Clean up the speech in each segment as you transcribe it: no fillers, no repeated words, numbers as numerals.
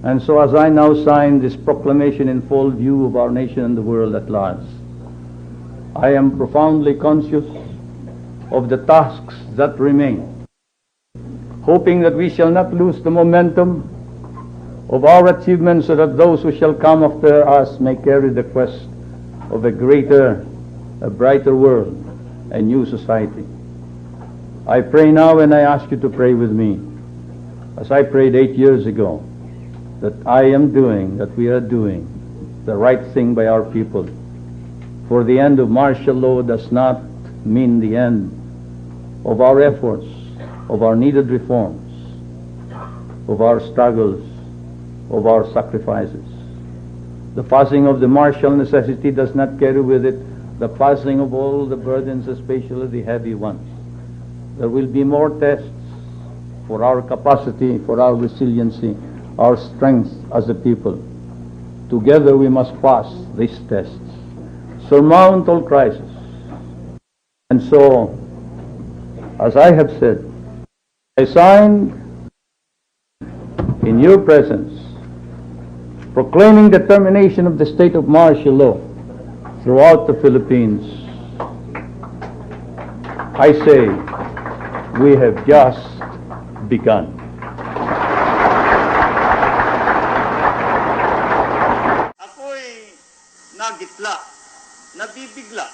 And so as I now sign this proclamation in full view of our nation and the world at large, I am profoundly conscious of the tasks that remain, hoping that we shall not lose the momentum of our achievements so that those who shall come after us may carry the quest of a greater, a brighter world, a new society. I pray now, and I ask you to pray with me, as I prayed 8 years ago, that I am doing, that we are doing the right thing by our people. For the end of martial law does not mean the end of our efforts, of our needed reforms, of our struggles, of our sacrifices. The passing of the martial necessity does not carry with it the passing of all the burdens, especially the heavy ones. There will be more tests for our capacity, for our resiliency, our strength as a people. Together we must pass these tests, surmount all crises. And so, as I have said, I signed in your presence, proclaiming the termination of the state of martial law throughout the Philippines. I say, we have just begun. Ako'y nagitla, nabibigla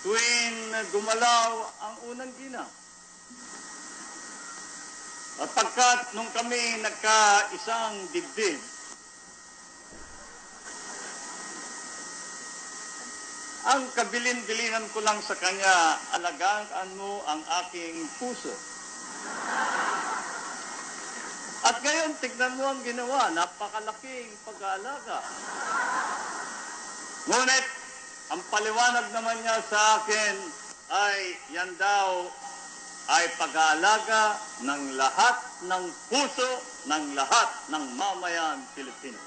tuwing gumalaw ang unang ginang. At pagkat nung kami nagkaisang dibdib, ang kabilin-bilinan ko lang sa kanya, alagaan mo ang aking puso. At ngayon, tignan mo ang ginawa, napakalaking pag-aalaga. Ngunit, ang paliwanag naman niya sa akin ay yan daw ay pag-aalaga ng lahat ng puso, ng lahat ng mamayan Pilipino.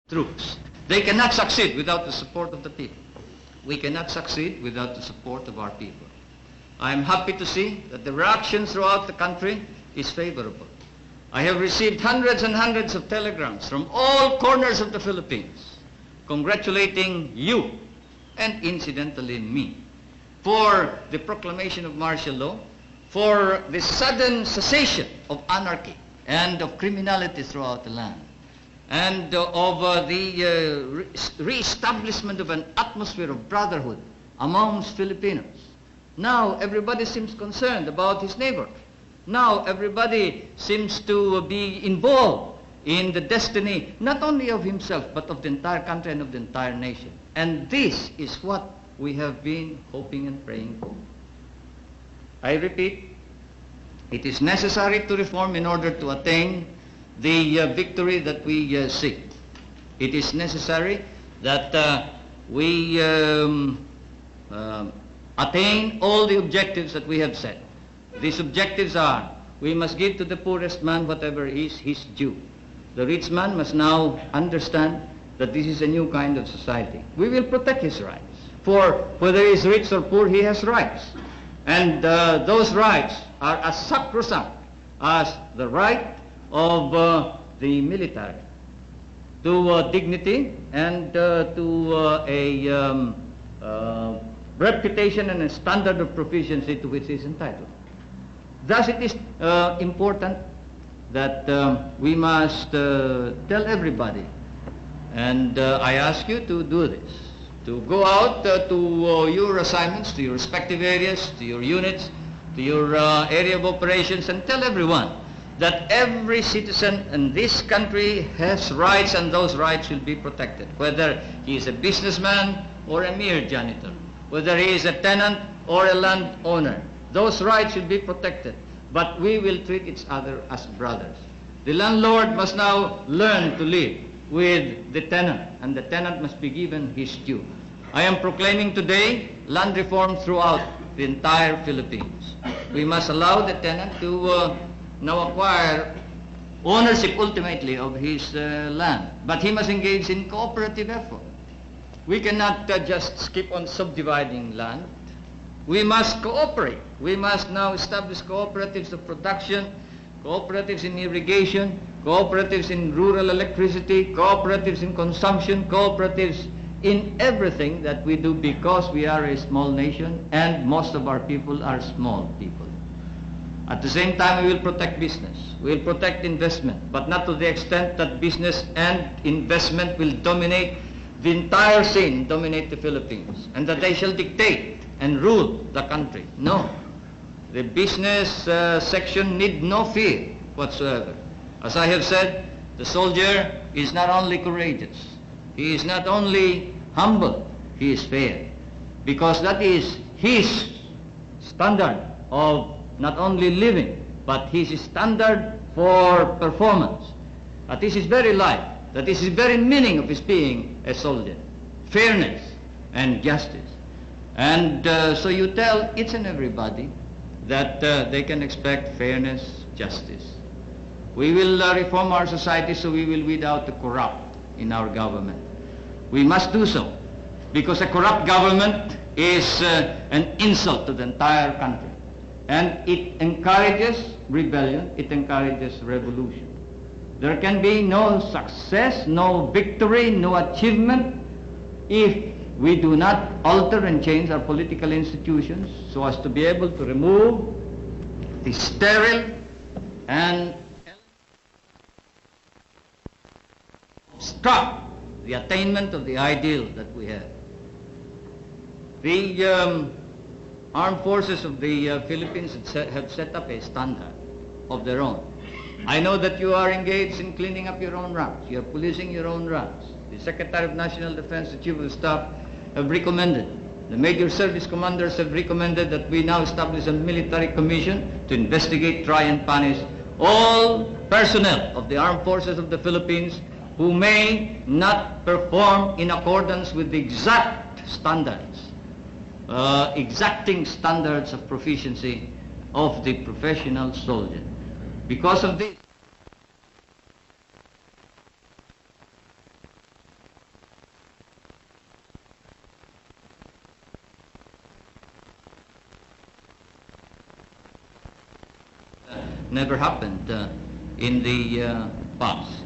Troops. They cannot succeed without the support of the people. We cannot succeed without the support of our people. I am happy to see that the reaction throughout the country is favorable. I have received hundreds and hundreds of telegrams from all corners of the Philippines congratulating you and incidentally me for the proclamation of martial law, for the sudden cessation of anarchy and of criminality throughout the land, and of the re-establishment of an atmosphere of brotherhood amongst Filipinos. Now everybody seems concerned about his neighbor. Now everybody seems to be involved in the destiny not only of himself but of the entire country and of the entire nation. And this is what we have been hoping and praying for. I repeat, it is necessary to reform in order to attain the victory that we seek. It is necessary that we attain all the objectives that we have set. These objectives are, we must give to the poorest man whatever is his due. The rich man must now understand that this is a new kind of society. We will protect his rights. For whether he is rich or poor, he has rights. And those rights are as sacrosanct as the right of the military to dignity and to a reputation and a standard of proficiency to which he is entitled. Thus it is important that we must tell everybody, and I ask you to do this, to go out to your assignments, to your respective areas, to your units, to your area of operations, and tell everyone that every citizen in this country has rights, and those rights will be protected, whether he is a businessman or a mere janitor, whether he is a tenant or a landowner. Those rights will be protected, but we will treat each other as brothers. The landlord must now learn to live with the tenant, and the tenant must be given his due. I am proclaiming today land reform throughout the entire Philippines. We must allow the tenant to now acquire ownership ultimately of his land, but he must engage in cooperative effort. We cannot just keep on subdividing land. We must cooperate. We must now establish cooperatives of production, cooperatives in irrigation, cooperatives in rural electricity, cooperatives in consumption, cooperatives in everything that we do, because we are a small nation and most of our people are small people. At the same time, we will protect business. We will protect investment, but not to the extent that business and investment will dominate the entire scene, dominate the Philippines, and that they shall dictate and rule the country. No. The business section need no fear whatsoever. As I have said, the soldier is not only courageous, he is not only humble, he is fair, because that is his standard of not only living, but his standard for performance. That is his very life, that is his very meaning of his being a soldier. Fairness and justice. And so you tell each and everybody that they can expect fairness, justice. We will reform our society so we will weed out the corrupt in our government. We must do so, because a corrupt government is an insult to the entire country. And it encourages rebellion, it encourages revolution. There can be no success, no victory, no achievement if we do not alter and change our political institutions so as to be able to remove the sterile and obstruct the attainment of the ideal that we have. The armed forces of the Philippines have set up a standard of their own. I know that you are engaged in cleaning up your own ranks. You are policing your own ranks. The Secretary of National Defense, the Chief of Staff, have recommended, the major service commanders have recommended that we now establish a military commission to investigate, try and punish all personnel of the armed forces of the Philippines who may not perform in accordance with the exact standards, exacting standards of proficiency of the professional soldier. Because of this, never happened in the past.